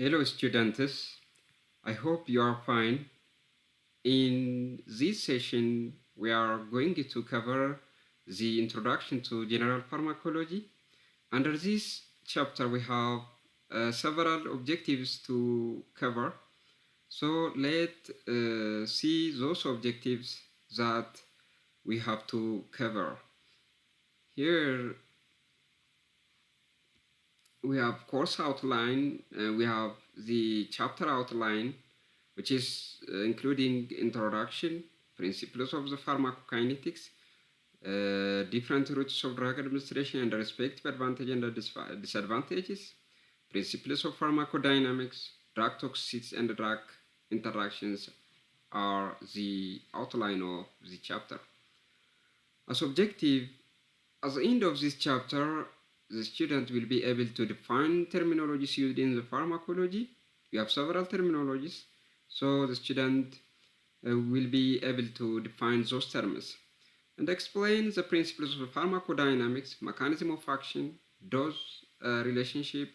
Hello, students. I hope you are fine. In this session, we are going to cover the introduction to general pharmacology. Under this chapter, we have several objectives to cover. So let's see those objectives that we have to cover. Here we have course outline, we have the chapter outline, which is including introduction, principles of the pharmacokinetics, different routes of drug administration and respective advantages and disadvantages, principles of pharmacodynamics, drug toxicities and drug interactions are the outline of the chapter. As objective, at the end of this chapter, the student will be able to define terminologies used in the pharmacology. We have several terminologies, so the student will be able to define those terms and explain the principles of pharmacodynamics, mechanism of action, dose relationship,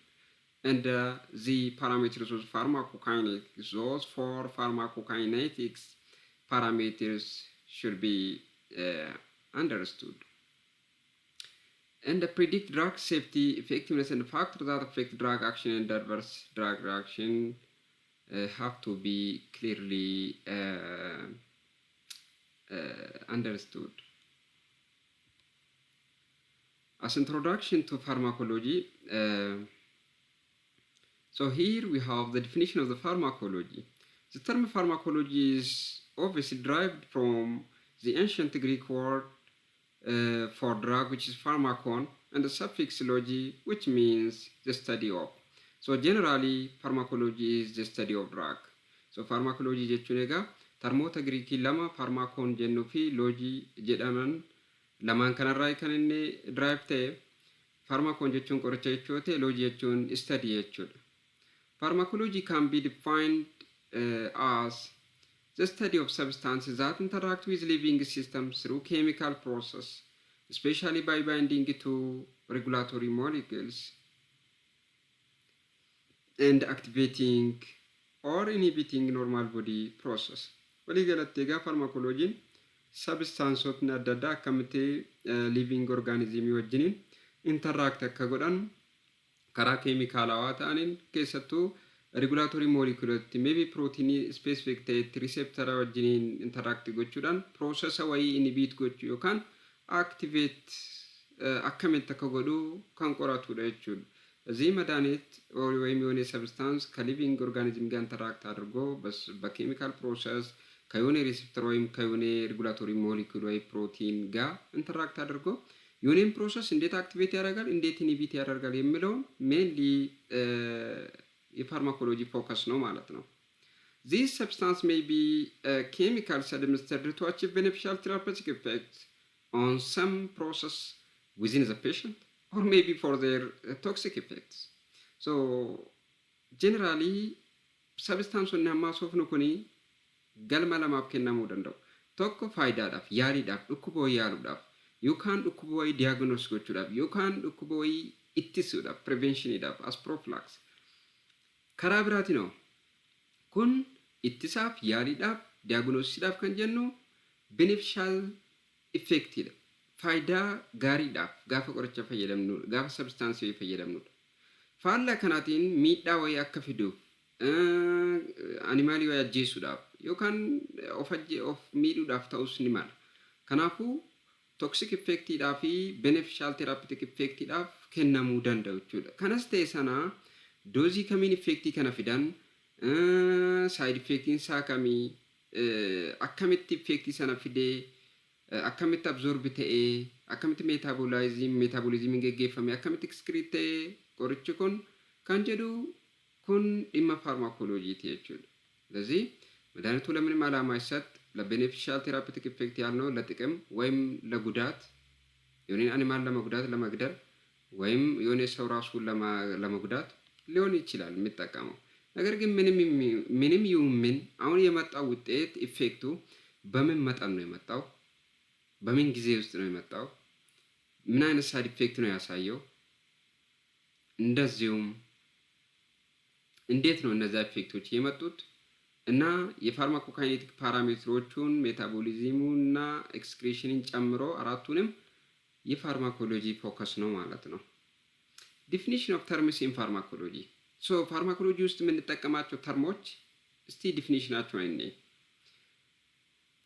and the parameters of pharmacokinetics. Those for pharmacokinetics parameters should be understood. And predict drug safety, effectiveness, and factors that affect drug action and adverse drug reaction have to be clearly understood. As introduction to pharmacology, so here we have the definition of the pharmacology. The term pharmacology is obviously derived from the ancient Greek word for drug, which is pharmakon, and the suffix logy, which means the study of. So generally, pharmacology is the study of drug. So pharmacology jechuun egaa termoota Giriikii lama pharmakon jennuu fi loojii jedhaman lamaan kanarraa kan inni derive ta'e. Pharmakon jechuun qoricha jechuu ta'e, loojii jechuun study jechuudha. Pharmacology can be defined as the study of substances that interact with living systems through chemical process, especially by binding to regulatory molecules and activating or inhibiting normal body process. waliigalatti egaa pharmacology substanceotni adda addaa akkamitti living organism wajjiniin interact akka godhan karaa keemikaalawaa ta'aniin keessattuu regulatory molecule maybe protein specific ta'etti receptor wajjiniin interact gochuudhaan process wayii inhibit gochuu yookaan activate akkamitti akka godhu kan qoratudha jechuudha. እዚህ መድኃኒት ወይም የሆነ ሰብስታንስ ከሊቪንግ ኦርጋኒዝም ጋር ኢንተራክት አድርጎ በኬሚካል ፕሮሰስ ከሆነ ሪሴፕተር ወይም ከሆነ ሬጉላቶሪ ሞሊኩል ወይ ፕሮቲን ጋር ኢንተራክት አድርጎ የሆነን ፕሮሰስ እንዴት አክቲቬት ያደርጋል እንዴት ኢንሂቢት ያደርጋል የሚለውን ሜንሊ የፋርማኮሎጂ ፎከስ ነው ማለት ነው። These substances may be chemicals administered to achieve beneficial therapeutic effects on some process within the patient or maybe for their toxic effects. So generally substance on namasofnu kuni galma lamaaf kennamuu danda'u. Tokko faayidaadhaaf, yaaliidhaaf, dhukkuba wayii yaaluudhaaf, yookaan dhukkuba wayii diagnosis gochuudhaaf, yookaan dhukkuba wayii ittisuudhaaf, preventioniidhaaf, as prophylaxis. Karaa biraatiin kun ittisaaf, yaaliidhaaf, diagnosisiidhaaf kan jennu beneficial effectidha. Faayidaa gaariidhaaf gaafa qoricha fayyadamnu, gaafa substaansii fayyadamnudha. Faallaa kanaatiin miidhaa wayii akka fiduuf, animaalii wayii ajjeesuudhaaf yookaan of miidhuudhaaf ta'us ni mala. Kanaafuu toxic effectidhaa fi beneficial therapeutic effectidhaaf kennamuu danda'u jechuudha. Kanas ta'e sana doozii kamiin effectii kana fidan, side effectiin isaa kamii, akkamitti effectii sana fidee akkamitti absorb ta'ee akkamitti metabolismiin geggeeffame akkamitti excrete ta'ee qorichi kun kan jedhu kun dhimma ፋርማኮሎጂቲ jechuudha. ስለዚህ መድኃኒቱ ለምንም ዓላማ ይሰጥ ለቤኔፊሻል ቴራፒውቲክ ኢፌክት ያልነው ለጥቅም ወይም ለጉዳት የሆነ አኒማል ለመጉዳት ለመግደል ወይም የሆነ ሰው ራሱን ለመጉዳት ሊሆን ይችላል የሚጠቀመው። ነገር ግን ምንም ይሁን ምን አሁን የመጣው ውጤት ኢፌክቱ በምን መጠን ነው የመጣው? በምን ጊዜ ውስጥ ነው የመጣው? ምን አይነት ሳይድ ኢፌክት ነው ያሳየው? እንደዚሁም እንዴት ነው እነዚያ ኢፌክቶች የመጡት እና የፋርማኮካይኔቲክ ፓራሜትሮቹን ሜታቦሊዝሙን እና ኤክስክሬሽንን ጨምሮ አራቱንም የፋርማኮሎጂ ፎከስ ነው ማለት ነው። ዲፊኒሽን ኦፍ ተርምስ ኢን ፋርማኮሎጂ። ሶ ፋርማኮሎጂ ውስጥ የምንጠቀማቸው ተርሞች እስቲ ዲፊኒሽናቸው አይኔ።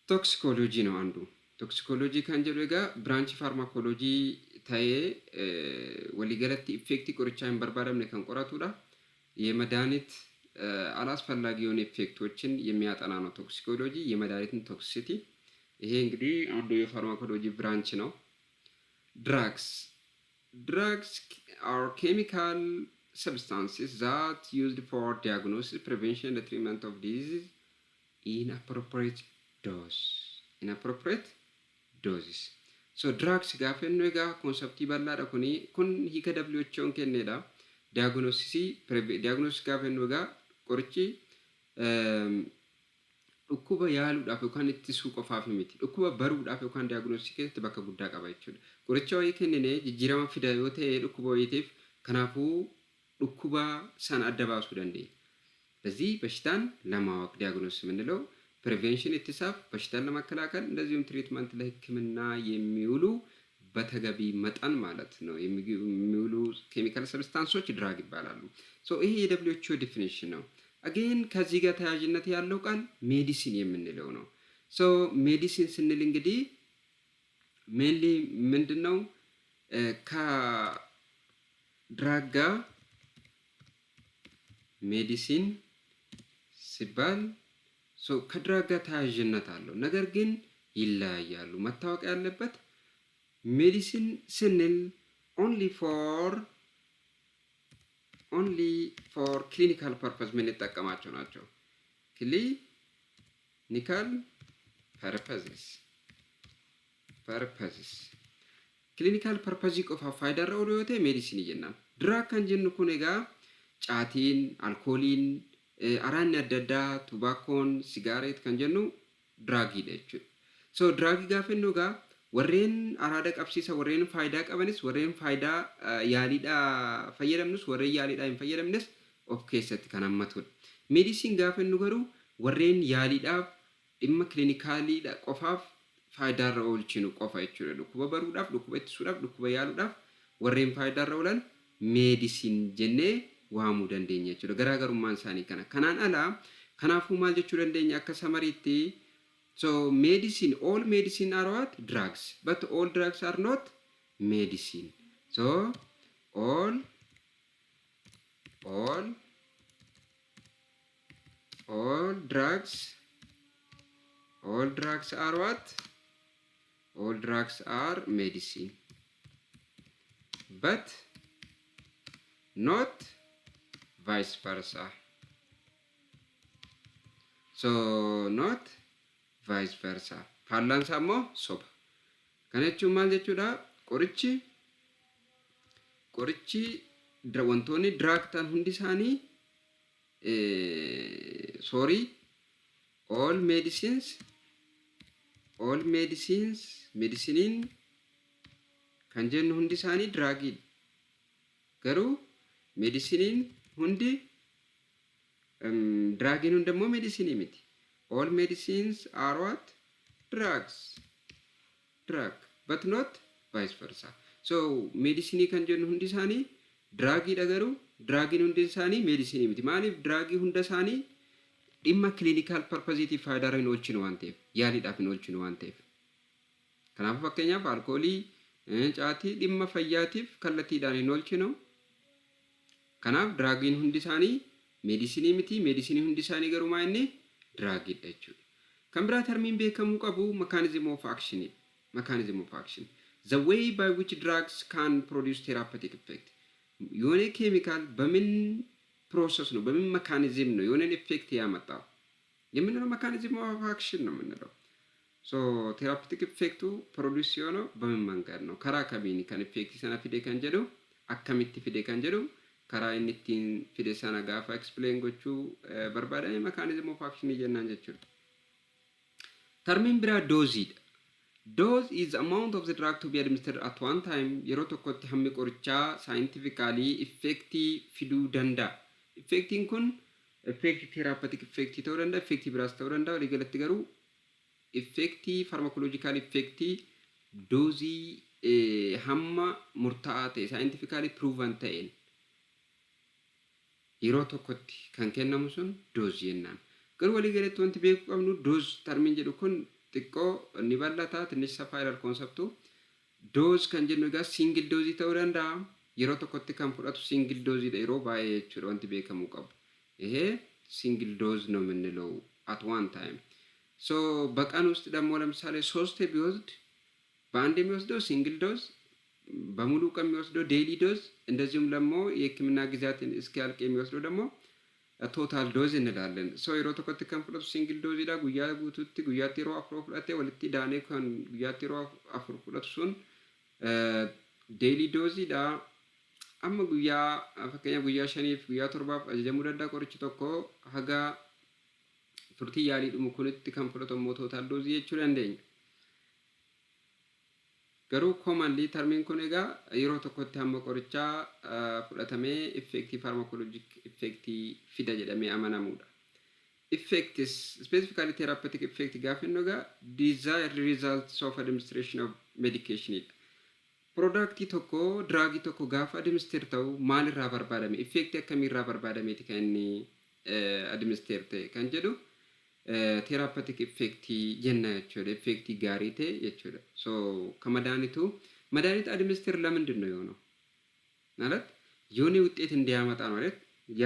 ቶክሲኮሎጂ ነው አንዱ። ቶክሲኮሎጂ ከንጀሉ ጋር ብራንች ፋርማኮሎጂ ታዬ ወሊገለቲ ኢፌክቲ ቆርቻን በርባረምነ ከንቆራቱዳ የመድኃኒት አላስፈላጊ የሆኑ ኢፌክቶችን የሚያጠና ነው ቶክሲኮሎጂ፣ የመድኃኒትን ቶክሲሲቲ። ይሄ እንግዲህ አንዱ የፋርማኮሎጂ ብራንች ነው። ድራግስ are chemical substances that used for diagnosis, prevention, and treatment of disease in appropriate doses. So drugs gaafennu egaa konseptii bal'aadha kun hiika WHO kennedha. Diagnosis gaafennu egaa qorichi dhukkuba yaaluudhaaf yookaan ittisuu qofaaf miti. Dhukkuba baruudhaaf yookaan diagnosis keessatti bakka guddaa qaba jechuudha. Qoricha wayii kennine jijjiirama fida yoo ta'e dhukkuba wayiitiif kanaafuu dhukkuba sana adda baasuu dandeenya. በዚህ በሽታን ለማወቅ ዲያግኖስ የምንለው ፕሪቬንሽን ኢትሳፍ በሽታን ለመከላከል እንደዚሁም ትሪትመንት ለህክምና የሚውሉ በተገቢ መጠን ማለት ነው የሚውሉ ኬሚካል ሰብስታንሶች ድራግ ይባላሉ። ሶ ይሄ የደብሊውኤችኦ ዲፊኒሽን ነው። አጌን ከዚህ ጋር ተያያዥነት ያለው ቃል ሜዲሲን የምንለው ነው። ሶ ሜዲሲን ስንል እንግዲህ ሜንሊ ምንድነው ከድራግ ጋር ሜዲሲን ሲባል ከድራግ ጋር ተያያዥነት አለው፣ ነገር ግን ይለያያሉ። መታወቅ ያለበት ሜዲሲን ስንል ኦንሊ ፎር ክሊኒካል ፐርፐዝ የምንጠቀማቸው ናቸው። ክሊኒካል ፐርፐዝስ ክሊኒካል ፐርፐዝ ቆፋ ፋይዳራ ኦሪዮቴ ሜዲሲን ይጀናል። ድራግ ከንጀን ኩኔጋ ጫቲን፣ አልኮሊን፣ አራን ያደዳ ቱባኮን፣ ሲጋሬት ከንጀኑ ድራግ ይደቹ ሶ ድራግ ጋፈኑ ጋ ወሬን አራዳ ቀብሲሳ ወሬን ፋይዳ ቀበንስ ወሬን ፋይዳ ያሊዳ ፈየረምንስ ወሬ ያሊዳ እንፈየረምንስ ኦፍ ኬሰት ከናመቱ ሜዲሲን ጋፈኑ ገሩ ወሬን ያሊዳ ኢማ ክሊኒካሊ ቆፋፍ ፋይዳ ረውልቺኑ ቆፋ ይችላል ኩበ በሩዳፍ ዱኩበ ትሱዳፍ ዱኩበ ያሉዳፍ ወሬን ፋይዳ ረውለን ሜዲሲን ጀኔ ዋሙ ደንደኛ ይችላል ገራገሩ ማንሳኒ ከናን አላ ከናፉ ማልጀቹ ደንደኛ ከሰመሪቲ. So medicine, all medicine are what? Drugs. But all drugs are not medicine. So all drugs are what? All drugs are medicine. But not vice versa. So not vice versa. Fallan samo soba. Kanechu mal jechuudha qorichi wantonni drug tan hundi isaani all medicine kan jennu hundi isaani drug garu medicine hundi drug hundemmo medicine miti. All medicines are what? Drugs. But not vice versa. So medicine kan jennu hundi isaani drug dhagaru drug hundi isaani medicine miti. Maaliif drug hunda isaani dhimma clinical purpose faaydaa hin oolchinu waan ta'eef yaaliidhaaf hin oolchinu waan ta'eef. Kanaafuu fakkeenyaaf alkoolii, caatii dhimma fayyaatiif kallattiidhaan hin oolchinu. Kanaaf draagiin hundi isaanii meedisinii miti. Meedisinii hundi isaanii garuu maa inni drug jechuudha. Kan biraa termiin beekamuu qabu mechanism of action. The way by which drugs can produce therapeutic effect. የሆነ ኬሚካል በምን ፕሮሰስ ነው በምን ሜካኒዝም ነው የሆነ ኢፌክት ያመጣው የምንለው ሜካኒዝም ኦፍ አክሽን ነው የምንለው። ሶ ቴራፒውቲክ ኢፌክቱ ፕሮዲዩስ የሆነው በምን መንገድ ነው? ከራ ከቢኒ ከን ኢፌክት ሰና ፊዴ ከን ጀዱ አከሚቲ ፊዴ ከን ጀዱ ከራ ኢኒቲን ፊዴ ሰና ጋፋ ኤክስፕሌን ጎቹ በርባዳኒ ሜካኒዝም ኦፍ አክሽን ይጀናን ጀቹ ተርሚን ብራ ዶዚድ Dose is the amount of the drug to be administered at one time. Yeroo tokkotti hammi qorichaa scientifically effective fiduu danda'a ኢፌክቲን ኩን ኢፌክቲ ቴራፐቲክ ኢፌክቲ ta'uu danda'a ኢፌክቲ biraas ta'uu danda'a walii galatti garuu ኢፌክቲ ፋርማኮሎጂካል ኢፌክቲ doozii hamma murtaa'aa ta'e saayintifikaalii piruuvan ta'een yeroo tokkotti kan kennamu sun doozii jennaan. Garuu walii galatti wanti beekuu qabnu dooz tarmiin jedhu kun xiqqoo ni bal'ata tinnish safaa ilal konseptu. Dooz kan jennu egaa siingil doozii ta'uu danda'a. Yeroo tokkotti kan fudhatu siingil dooziidha yeroo baay'ee jechuudha wanti beekamuu qabu. ሲንግል ዶዝ ነው የምንለው at one time. ሶ በቀን ውስጥ ደግሞ ለምሳሌ 3 ቢወስድ በአንድ የሚወስደው ሲንግል ዶዝ፣ በሙሉ ቀን የሚወስደው ዴይሊ ዶዝ፣ እንደዚሁም ደግሞ የህክምና ጊዜያትን እስኪያልቅ የሚወስደው ደግሞ ቶታል ዶዝ እንላለን። ሶ የሮ ተኮት ከን ፍለቱ ሲንግል ዶዝ ኢዳ ጉያ ጉቱቲ ጉያ ቴሮ አፍሮ ፍለቴ ወልቲ ዳኔ ከን ጉያ ቴሮ አፍሮ ፍለቱ ሱን ዴይሊ ዶዝ ኢዳ amma guyyaa fakkeenyaaf guyyaa 5 guyyaa 7 ajajamuu danda'a qorichi tokko haga turtii yaalii dhumu kunitti kan fudhatamu tootaal doozii jechuu dandeenya. Garuu commonly termiin kun egaa yeroo tokkotti hamma qorichaa fudhatamee effective pharmacologic effectii fida jedhamee amanamuudha. Effects specifically therapeutic effect gaafinnu egaa desired results of administration of medication idha. Productii tokko drugii tokko gaafa administer ta'u maalirraa barbaadame effect akkamiirraa barbaadameeti kan inni administer ta'e kan jedhu therapeutic effect jenna jechuudha. Effect gaarii ta'e jechuudha. So ከመድኃኒቱ መድኃኒት administer ለምንድን ነው የሆነው ማለት የሆነ ውጤት እንዲያመጣ ነው አይደል? ያ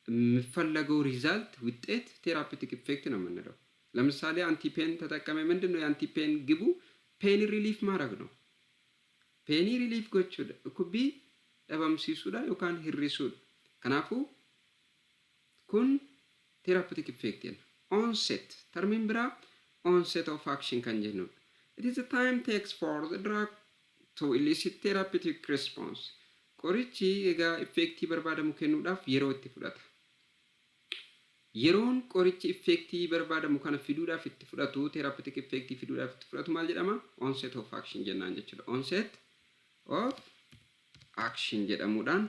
የሚፈለገው ሪዛልት ውጤት ቴራፒውቲክ ኢፌክት ነው የምንለው። ለምሳሌ አንቲፔን ተጠቀመ ምንድን ነው የአንቲፔን ግቡ ፔን ሪሊፍ ማድረግ ነው። ፔኒ ሪሊፍ gochuudha dhukkubii dhabamsiisuudha yookaan hir'isuudha. Kanaafuu kun therapeutic effect jenna. Onset termiin biraa onset of action kan jennuudha. It is the time takes for the drug to elicit therapeutic response. Qorichi egaa effectii barbaadamu kennuudhaaf yeroo itti fudhata. Yeroon qorichi effectii barbaadamu kana fiduudhaaf itti fudhatu therapeutic effectii fiduudhaaf itti fudhatu maal jedhama? Onset of action jennaan jechuudha. Onset of action jedhamuudhaan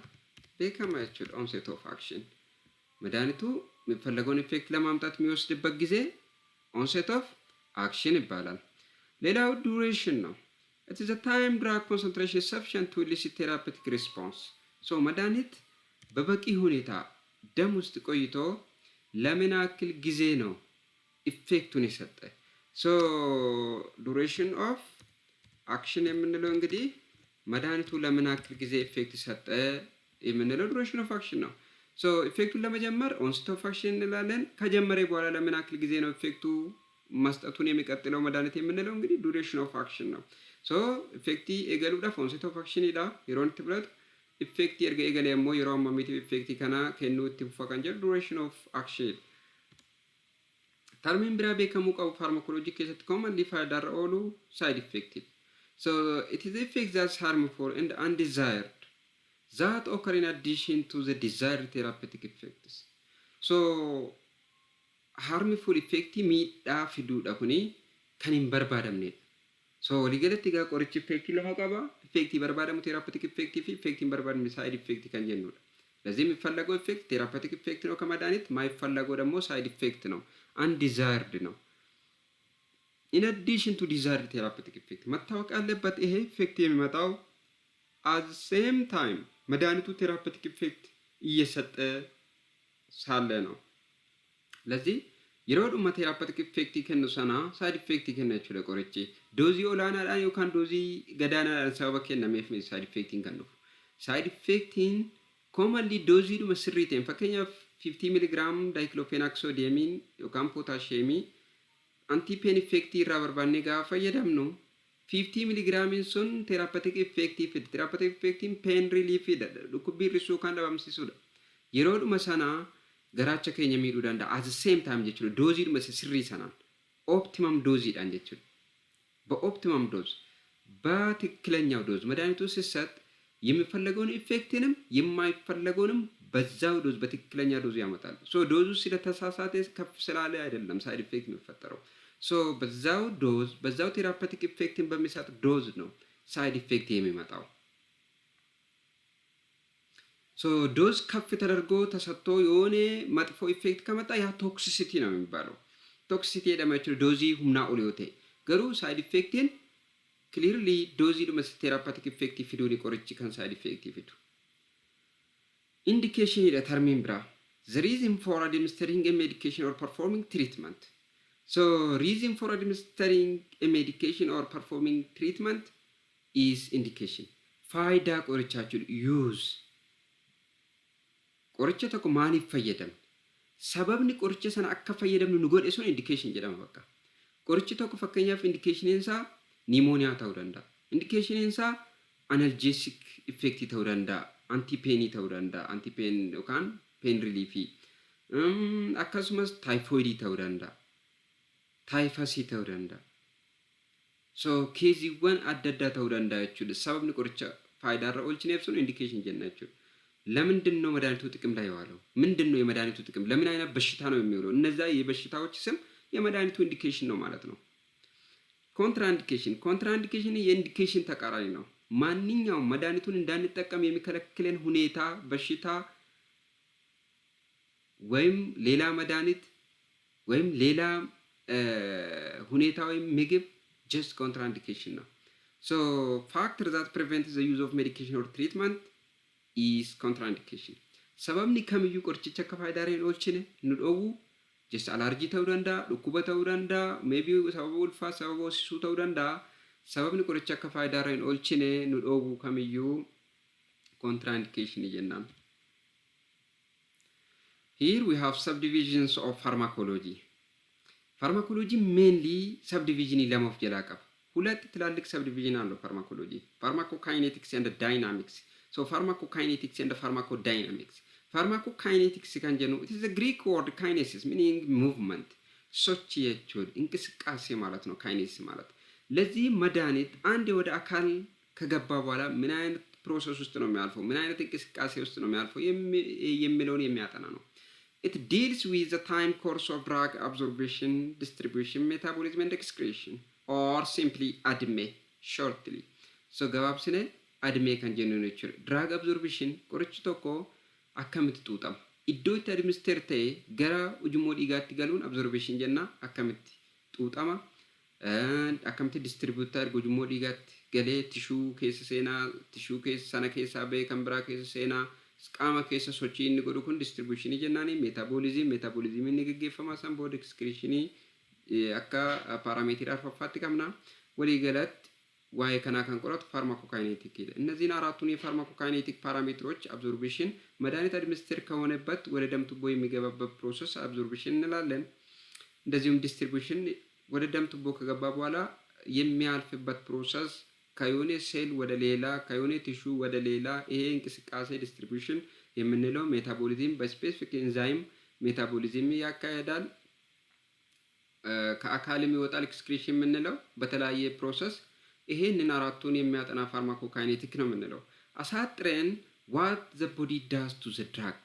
beekama jechuudha. Onset of action መድኃኒቱ የሚፈለገውን ኢፌክት ለማምጣት የሚወስድበት ጊዜ onset of action ይባላል። ሌላው duration ነው። It is a time drug concentration sufficient to elicit therapeutic response. So መድኃኒት በበቂ ሁኔታ ደም ውስጥ ቆይቶ ለምን ያክል ጊዜ ነው ኢፌክቱን የሰጠ? So duration of action የምንለው እንግዲህ መድኃኒቱ ለምን ያክል ጊዜ ኢፌክት ሰጠ የምንለው duration of action ነው። ሶ ኢፌክቱን ለመጀመር onset of action እንላለን። ከጀመረ በኋላ ለምን ያክል ጊዜ ነው ኢፌክቱ መስጠቱን የሚቀጥለው መድኃኒት የምንለው እንግዲህ duration of action ነው። ሶ ኢፌክቲ ኤገሉዳፍ onset of action ኢዳ የሮን ትብረት ኢፌክቲ ኤርገ ኤገለ ሞ የሮ አማሚቲ ኢፌክቲ ከና ከኑ ትፉፋ ካንጀል duration of action termiin biraa beekamuu qabu pharmacology keessatti commonly fayyadarra oolu side effect. So it is effects that are harmful and undesired that occur in addition to the desired therapeutic effects. So harmful effect miidhaa fiduudha kuni kan hin barbaadamne. So waliigalatti egaa qorichi effect lama qaba. Effect barbaadamu therapeutic effect fi effect hin barbaadamne side effect kan jennuudha. ለዚህ የሚፈለገው ኢፌክት ቴራፒውቲክ ኢፌክት ነው ከመድኃኒት የማይፈለገው ደግሞ ሳይድ ኢፌክት ነው undesired ነው። in addition to desired therapeutic effect መታወቅ ያለበት ይሄ ኢፌክት የሚመጣው at the same time መድኃኒቱ ቴራፒውቲክ ኢፌክት እየሰጠ ሳለ ነው። ለዚህ የሮዱማ ቴራፒውቲክ ኢፌክት ከነሰና ሳይድ ኢፌክት ከነችለ ቆርጪ ዶዚ ኦላናዳን ዮካን ዶዚ ገዳናዳን ሰበብ ከነመፍ ሳይድ ኢፌክቲን ከነፉ ሳይድ ኢፌክቲን commonly ዶዚ ዱ መስሪቴን ፈከኛ 50 mg ዳይክሎፌናክ ሶዲየሚን ዮካን ፖታሺየሚ አንቲፔን ኢፌክቲ ራበርባኔ ጋር ፈየደምኑ 50 mg sun therapeutic effective therapeutic effective pain relief dhukkubi risu kan dhabamsiisuudha. Yeroo dhuma sana garaacha keenya miidhuu danda'a. At the same time jechuudha doozii dhuma sirrii sanaan optimum doziidhaan jechuudha. በኦፕቲመም ዶዝ በትክክለኛው ዶዝ መድኃኒቱ ሲሰጥ የሚፈለገውን ኢፌክትንም የማይፈለገውንም በዛው ዶዝ በትክክለኛ ዶዝ ያመጣል። ሶ ዶዙ ስለተሳሳተ ከፍ ስላለ አይደለም ሳይድ ኢፌክት የሚፈጠረው። ሶ በዛው ዶዝ በዛው ቴራፒውቲክ ኢፌክትን በሚሰጥ ዶዝ ነው ሳይድ ኢፌክት የሚመጣው። ሶ ዶዝ ከፍ ተደርጎ ተሰጥቶ የሆነ መጥፎ ኢፌክት ከመጣ ያ ቶክሲሲቲ ነው የሚባለው። ቶክሲሲቲ ደማችሁ ዶዚ ሁምና ኦሊዮቴ ገሩ ሳይድ ኢፌክትን ክሊርሊ ዶዚ ደመስ ቴራፓቲክ ኢፌክት ፊዶኒ ቆርጭ kan ሳይድ ኢፌክት ፊዱ indication ida termin bra the reason for administering a medication or performing treatment. So reason for administering a medication or performing treatment is indication. Faida qorichachun use qoricha tokko maaliif fayyadam sababni qoricha sana akka fayyadamnu nu godhe sun indication jedhama bakka. Qorichi tokko fakkeenyaaf indication isaa pneumonia ta'uu danda'a. Indication isaa analgesic effect ta'uu danda'a. Anti-pain ta'uu danda'a. Anti-pain yookaan pain relief. Akkasumas typhoid ta'uu danda'a. Typhus ta'uu danda'a. So keeziiwwan adda addaa ta'uu danda'a jechuudha. Sababni qoricha faayidaarra oolchineef sun indication jenna jechuudha. ለምንድን ነው መድኃኒቱ ጥቅም ላይ የዋለው? ምንድን ነው የመድኃኒቱ ጥቅም? ለምን አይነት በሽታ ነው የሚውለው? እነዛ የበሽታዎች ስም የመድኃኒቱ ኢንዲኬሽን ነው ማለት ነው። ኮንትራኢንዲኬሽን ኮንትራኢንዲኬሽን የኢንዲኬሽን ተቃራኒ ነው። ማንኛውም መድኃኒቱን እንዳንጠቀም የሚከለክለን ሁኔታ፣ በሽታ ወይም ሌላ መድኃኒት ወይም ሌላ ሁኔታ ወይም ምግብ just contraindication ነው። So factor that prevents the use of medication or treatment is contraindication. sababni kamiyyu qorichicha akka faayidaareen oolchine nu dhoowwu just allergy ta'uu danda'a, dhukkuba ta'uu danda'a, maybe sababa ulfaa sababa hoosisuu ta'uu danda'a. sababni qoricha akka faayidaareen oolchine nu dhoowwu kamiyyuu contraindication jennaan. Here we have subdivisions of pharmacology. Pharmacology mainly subdivision ለማፍ ጀላቀፍ ሁለት ትላልቅ subdivision አለው pharmacology. Pharmacokinetics and dynamics. So pharmacokinetics and pharmacodynamics. Pharmacokinetics kan jennu it is a Greek word kinesis meaning movement. ሶች የቹል እንቅስቃሴ ማለት ነው kinesis ማለት። ለዚህ መድኃኒት አንድ ወደ አካል ከገባ በኋላ ምን አይነት ፕሮሰስ ውስጥ ነው የሚያልፈው፣ ምን አይነት እንቅስቃሴ ውስጥ ነው የሚያልፈው የሚለውን የሚያጠና ነው። It deals with the time course of drug absorption, distribution, metabolism and excretion, or simply ADME shortly. So gababsine ADME kan jennu jechuudha. Drug absorption qorichi tokko akkamitti xuuxama, iddoo itti administeer ta'e gara ujummoo dhiigaatti galuun absorption jenna. Akkamitti xuuxama, akkamitti distribute ta'e ujummoo dhiigaatti galee tishuu keessa seenaa, tishuu keessa sana keessaa ba'ee kan biraa keessa seenaa, qaama keessa sochii inni godhu kun distribution jennaani. Metabolism inni geggeeffama san booda excretion akka parameetira arfaffaatti qabna. walii galatti waa'ee kanaa kan qoratu ፋርማኮካይኔቲክ ይላል። እነዚህን አራቱን የፋርማኮካይኔቲክ ፓራሜትሮች አብዞርፕሽን መድኃኒት አድሚኒስትሬት ከሆነበት ወደ ደም ቱቦ የሚገባበት ፕሮሰስ አብዞርፕሽን እንላለን። እንደዚሁም ዲስትሪቢዩሽን ወደ ደም ቱቦ ከገባ በኋላ የሚያልፍበት ፕሮሰስ ከዮኔ ሴል ወደ ሌላ ከዮኔ ቲሹ ወደ ሌላ ይሄ እንቅስቃሴ ዲስትሪቢዩሽን የምንለው። ሜታቦሊዝም በስፔሲፊክ ኤንዛይም ሜታቦሊዝም ያካሄዳል። ከአካልም ይወጣል ኤክስክሪሽን የምንለው በተለያየ ፕሮሰስ። ይሄንን አራቱን የሚያጠና ፋርማኮካይኔቲክ ነው የምንለው። አሳጥረን what the body does to the drug.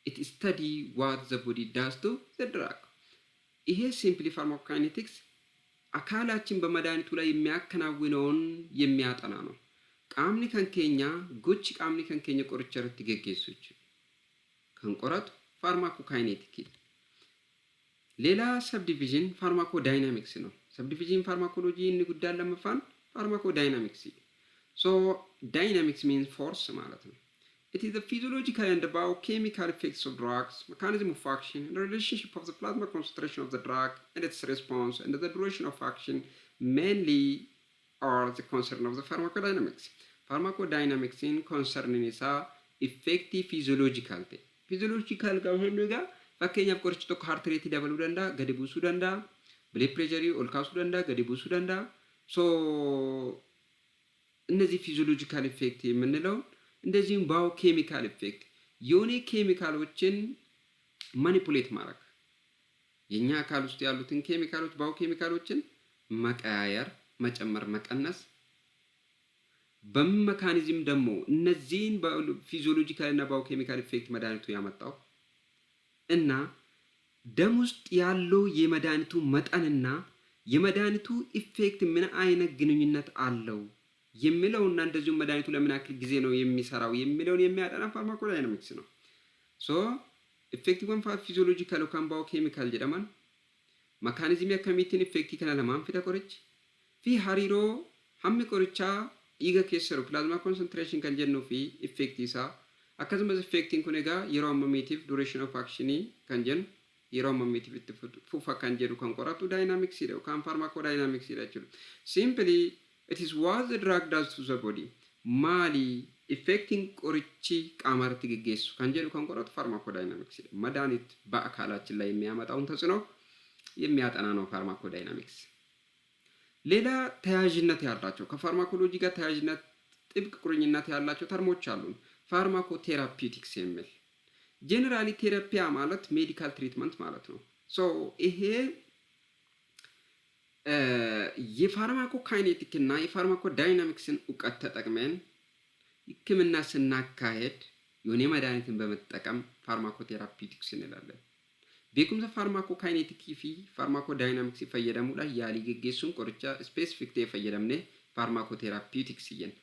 It study what the body does to the drug. ይሄ ሲምፕሊ ፋርማኮካይኔቲክስ አካላችን በመድኃኒቱ ላይ የሚያከናውነውን የሚያጠና ነው። ቃምኒ ከንኬኛ ጎች ቃምኒ ከንኬኛ ቆርቸረት ይገገሱች ከንቆራቱ ፋርማኮካይኔቲክ። ሌላ ሰብዲቪዥን ፋርማኮዳይናሚክስ ነው። ሰብዲቪዥን ፋርማኮሎጂ እንጉዳን ለመፋን ፋርማኮዳይናሚክስ። So dynamics means force ማለት ነው። It is the physiological and biochemical effects of drugs, mechanism of action, and the relationship of the plasma concentration of the drug and its response, and the duration of action mainly are the concern of the pharmacodynamics. Pharmacodynamics in concerning is a effective physiological thing. Physiological ጋር ፈከኛ ቆርጭ ቶክ heart rate ደበሉ ደንዳ ገዲቡ ሱዳንዳ blood pressure ኦል ካሱ ደንዳ ገዲቡ ሱዳንዳ። So እነዚህ ፊዚዮሎጂካል ኢፌክት የምንለው እንደዚህም ባዮኬሚካል ኢፌክት የሆነ ኬሚካሎችን ማኒፑሌት ማድረግ የኛ አካል ውስጥ ያሉትን ኬሚካሎች ባዮኬሚካሎችን መቀያየር፣ መጨመር፣ መቀነስ። በመካኒዝም ደግሞ እነዚህን ፊዚዮሎጂካል እና ባዮኬሚካል ኢፌክት መድኃኒቱ ያመጣው እና ደም ውስጥ ያለው የመድኃኒቱ መጠንና የመድኃኒቱ ኢፌክት ምን አይነት ግንኙነት አለው የሚለውና እንደዚሁ መድኃኒቱ ለምን ያክል ጊዜ ነው የሚሰራው የሚለውን የሚያጠና ፋርማኮዳይናሚክስ ነው። ሶ ኢፌክቲቭ ፊዚዮሎጂካል yookaan ባዮኬሚካል jedhaman makaanizimii akkamiitiin effektii kana lamaan fida qorichi fi hariiroo hammi qorichaa dhiiga keessa jiru plasma concentration kan jennuu fi effektii isaa akkasumas effektiin kun egaa yeroo ammamiitiif duration of action kan jennu yeroo ammamiitiif itti fufa kan jedhu kan qoratu dynamics dha yookaan pharmacodynamics dha jechuudha. Simply it is what the drug does to the body. Maali effektiin qorichi qaamarratti geggeessu kan jedhu kan qoratu pharmacodynamics dha. መድኃኒት በአካላችን ላይ የሚያመጣውን ተጽዕኖ የሚያጠና ነው ፋርማኮዳይናሚክስ። ሌላ ተያያዥነት ያላቸው ከፋርማኮሎጂ ጋር ተያያዥነት ጥብቅ ቁርኝነት ያላቸው ተርሞች አሉን። ፋርማኮቴራፒውቲክስ የሚል ጄነራሊ ቴራፒያ ማለት ሜዲካል ትሪትመንት ማለት ነው። ሶ ይሄ የፋርማኮካይኔቲክ እና የፋርማኮዳይናሚክስን እውቀት ተጠቅመን ሕክምና ስናካሄድ የሆነ መድኃኒትን በመጠቀም ፋርማኮቴራፒውቲክስ እንላለን። beekumsa faarmaakookaayneetikii fi faarmaakoodaayinaamiksii fayyadamuudhaan yaalii geggeessuun qoricha ispeesifik ta'e fayyadamnee faarmaakooteerapiwutiksii jenna.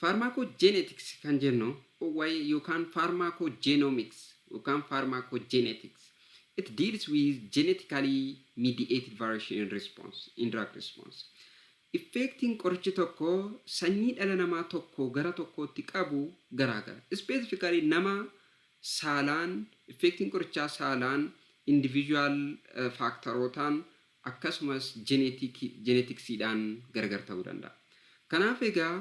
Faarmaakoojeneetiks kan jennu yookaan faarmaakoojenomiks yookaan faarmaakoojenetiks. It deals with genetically mediated variation in drug response. Effektiin qorichi tokko sanyii dhala namaa tokko gara tokkootti qabu garaagara. Specifically nama saalaan effektiin qorichaa saalaan individual faaktarotaan akkasumas genetiksiidhaan gargar ta'uu danda'a. Kanaaf egaa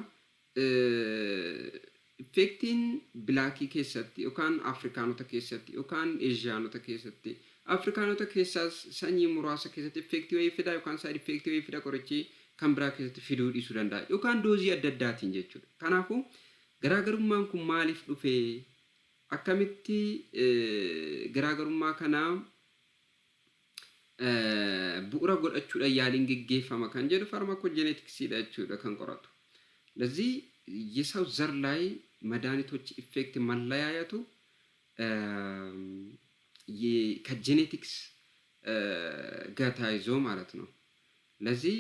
effektiin bilaakii keessatti yookaan afrikaanota keessatti yookaan eeshiyaanota keessatti afrikaanota keessaas sanyii muraasa keessatti effektii wayii fida yookaan saayid effektii wayii fida qorichi kan biraa keessatti fiduu dhiisuu danda'a yookaan doozii adda addaatiin jechuudha. Kanaafuu garaagarummaan kun maaliif dhufee akkamitti garaagarummaa kanaa bu'uura godhachuudha yaaliin geggeeffama kan jedhu ፋርማኮጄኔቲክስidha jechuudha kan qoratu. ለዚህ የሰው ዘር ላይ መድኃኒቶች ኢፌክት መለያየቱ ከጄኔቲክስ ጋር ተያይዞ ማለት ነው። ለዚህ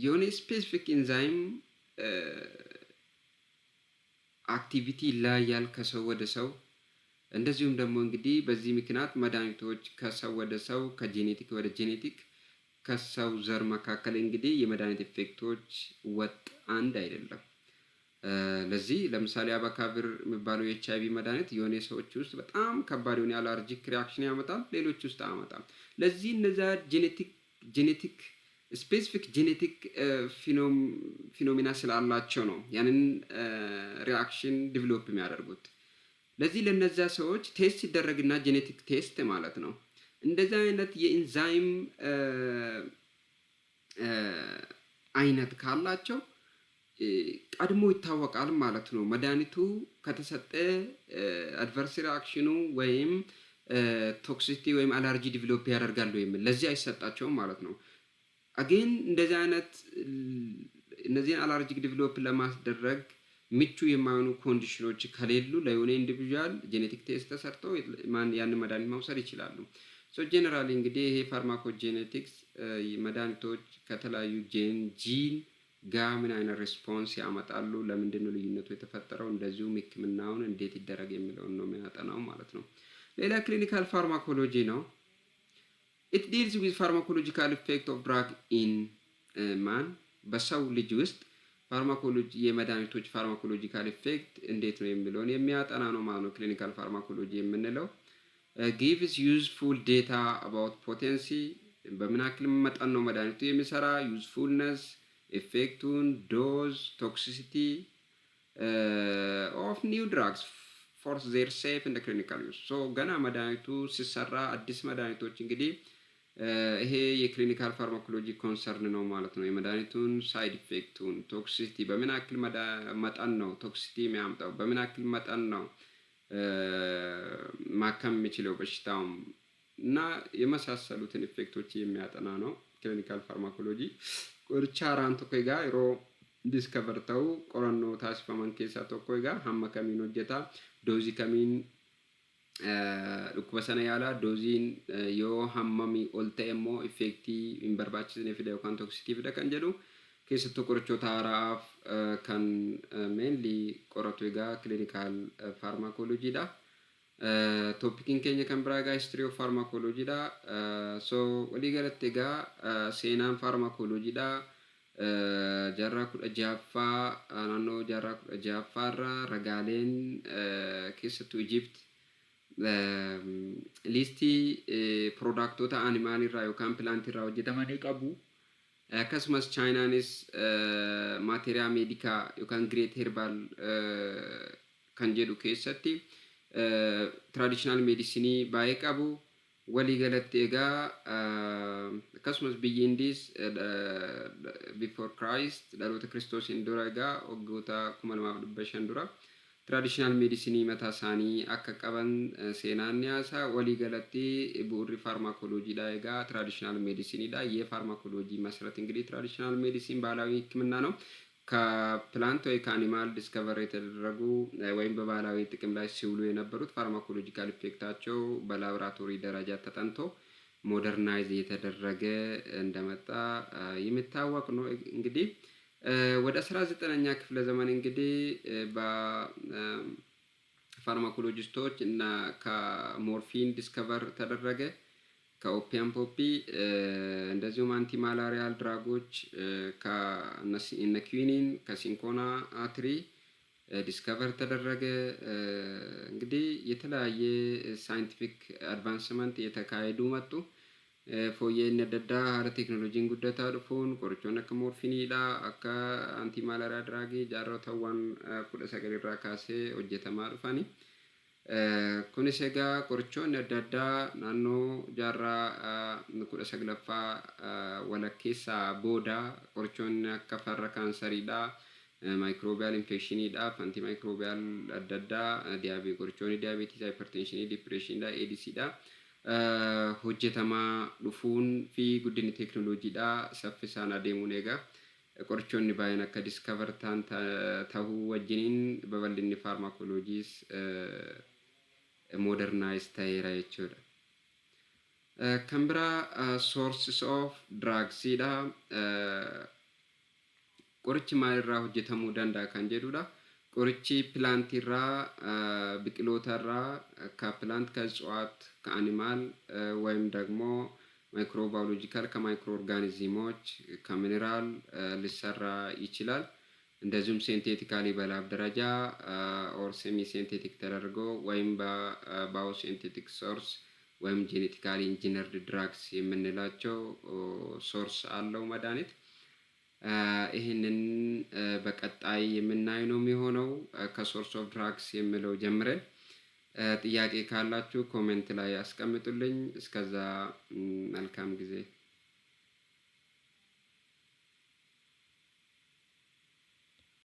የሆነ ስፔሲፊክ ኢንዛይም አክቲቪቲ ይለያያል ከሰው ወደ ሰው። እንደዚሁም ደግሞ እንግዲህ በዚህ ምክንያት መድኃኒቶች ከሰው ወደ ሰው ከጄኔቲክ ወደ ጄኔቲክ ከሰው ዘር መካከል እንግዲህ የመድኃኒት ኢፌክቶች ወጥ አንድ አይደለም። ለዚህ ለምሳሌ አባካብር የሚባለው የኤችአይቪ መድኃኒት የሆነ ሰዎች ውስጥ በጣም ከባድ የሆነ አለርጂክ ሪአክሽን ያመጣል፣ ሌሎች ውስጥ አያመጣም። ለዚህ እነዛ ጄኔቲክ ስፔሲፊክ ጄኔቲክ ፊኖሚና ስላላቸው ነው ያንን ሪአክሽን ዲቨሎፕ የሚያደርጉት። ለዚህ ለነዛ ሰዎች ቴስት ሲደረግና ጄኔቲክ ቴስት ማለት ነው እንደዚህ አይነት የኢንዛይም አይነት ካላቸው ቀድሞ ይታወቃል ማለት ነው። መድኃኒቱ ከተሰጠ አድቨርስ ሪአክሽኑ ወይም ቶክሲሲቲ ወይም አለርጂ ዲቨሎፕ ያደርጋሉ የሚል ለዚህ አይሰጣቸውም ማለት ነው። አጌን እንደዚህ አይነት እነዚህን አለርጂክ ዲቨሎፕ ለማስደረግ ምቹ የማይሆኑ ኮንዲሽኖች ከሌሉ ለሆነ ኢንዲቪጁዋል ጄኔቲክ ቴስት ተሰርተው ያንን መድኃኒት መውሰድ ይችላሉ። ሶ ጄነራሊ እንግዲህ ይሄ ፋርማኮጄኔቲክስ መድኃኒቶች ከተለያዩ ጂን ጋር ምን አይነት ሬስፖንስ ያመጣሉ፣ ለምንድን ነው ልዩነቱ የተፈጠረው፣ እንደዚሁም ሕክምናውን እንዴት ይደረግ የሚለውን ነው የሚያጠናው ማለት ነው። ሌላ ክሊኒካል ፋርማኮሎጂ ነው። It deals with pharmacological effect of drug in man. በሰው ልጅ ውስጥ ፋርማኮሎጂ የመድኃኒቶች ፋርማኮሎጂካል ኢፌክት እንዴት ነው የሚለውን የሚያጠና ነው ማለት ነው ክሊኒካል ፋርማኮሎጂ የምንለው። gives useful data about potency በምን ያክል መጠን ነው መድኃኒቱ የሚሰራ፣ ዩዝፉልነስ፣ ኢፌክቱን፣ ዶዝ፣ ቶክሲሲቲ of new drugs for their safe in the clinical use. so ገና መድኃኒቱ ሲሰራ አዲስ መድኃኒቶች እንግዲህ ይሄ የክሊኒካል ፋርማኮሎጂ ኮንሰርን ነው ማለት ነው። የመድኃኒቱን ሳይድ ኢፌክቱን፣ ቶክሲሲቲ በምን ያክል መጠን ነው ቶክሲሲቲ የሚያመጣው፣ በምን ያክል መጠን ነው ማከም የሚችለው በሽታውም እና የመሳሰሉትን ኢፌክቶች የሚያጠና ነው ክሊኒካል ፋርማኮሎጂ። ቆርቻ ራን tokko egaa yeroo ዲስከቨር ta'u qorannoo taasifaman keessaa tokko egaa hamma kamiin hojjeta, doozii kamiin dhukkuba sana yaala, dooziin yoo hammamii ol ta'e immoo effektii hin barbaachisne fida yookaan toksitii fida kan jedhu keessattuu qorichoota haaraaf kan mainly qoratu egaa clinical pharmacology-dha. Toppikiin keenya kan biraa egaa history of pharmacology-dha. So walii galatti egaa seenaan pharmacology-dha. Jaarraa 16ffaa naannoo jaarraa 16ffaa irraa ragaaleen keessattuu Egypt listii produktota animaalirraa yookaan pilaantirraa hojjetamanii qabu. Akkasumas chaayinaanis maateriyaa meedikaa yookaan great herbal kan jedhu keessatti traditional medicine baay'ee qabu. Walii galatti egaa akkasumas biyyi Indiis before Christ dhaloota Kiristoosiin dura egaa waggoota 2500 dura traditional medicine mataa isaanii akka qaban seenaan ni haasa. Walii galatti bu'uurri ፋርማኮሎጂdha egaa traditional medicinedha። የፋርማኮሎጂ መሰረት እንግዲህ traditional medicine ባህላዊ ሕክምና ነው። ከፕላንት ወይ ከአኒማል ዲስከቨር የተደረጉ ወይም በባህላዊ ጥቅም ላይ ሲውሉ የነበሩት ፋርማኮሎጂካል ኢፌክታቸው በላቦራቶሪ ደረጃ ተጠንቶ ሞደርናይዝ የተደረገ እንደመጣ የሚታወቅ ነው። እንግዲህ ወደ 19ኛ ክፍለ ዘመን እንግዲህ በፋርማኮሎጂስቶች እና ከሞርፊን ዲስከቨር ተደረገ። ከኦፒየም ፖፒ እንደዚሁም አንቲ ማላሪያል ድራጎች ከእነ ኪኒን ከሲንኮና ትሪ ዲስከቨር ተደረገ። እንግዲህ የተለያየ ሳይንቲፊክ አድቫንስመንት የተካሄዱ መጡ። ፎየን ደዳ ሀረ ቴክኖሎጂን ጉደታ ዱፉን ቆርቾን አከ ሞርፊኒዳ አከ አንቲ ማላሪያ ድራጊ ጃሮተዋን ኩደ ሰገሪራ ካሴ ሆጀተማ ዱፋኒ kunis egaa qorichoonni adda addaa naannoo jaarraa 19ffaa walakkeessaa booda qorichoonni akka farra kaansariidha, maayikiroobiyaal infekshiniidhaaf antimaayikiroobiyaal adda addaa qorichoonni diyaabeetii, haayiparteenshinii, dipireeshiniidha, eedisiidha hojjetamaa dhufuun fi guddinni teekinooloojiidha saffisaan adeemuun egaa qorichoonni baay'een akka diskaver ta'uu wajjiniin babal'inni faarmaakolojiis modernized ta'eera jechuudha. Kan biraa sources of drugsdha. Qorichi maalirraa hojjetamuu danda'a kan jedhudha. Qorichi pilaantirraa biqilootarraa ከፕላንት ከእጽዋት ከአኒማል ወይም ደግሞ ማይክሮባዮሎጂካል ከማይክሮ ኦርጋኒዝሞች ከሚኔራል ሊሰራ ይችላል። እንደዚሁም ሴንቴቲካሊ በላብ ደረጃ ኦር ሴሚ ሴንቴቲክ ተደርጎ ወይም በባዮ ሴንቴቲክ ሶርስ ወይም ጄኔቲካሊ ኢንጂነርድ ድራግስ የምንላቸው ሶርስ አለው መድኃኒት። ይህንን በቀጣይ የምናየው ነው የሚሆነው። ከሶርስ ኦፍ ድራግስ የሚለው ጀምረን ጥያቄ ካላችሁ ኮሜንት ላይ አስቀምጡልኝ። እስከዛ መልካም ጊዜ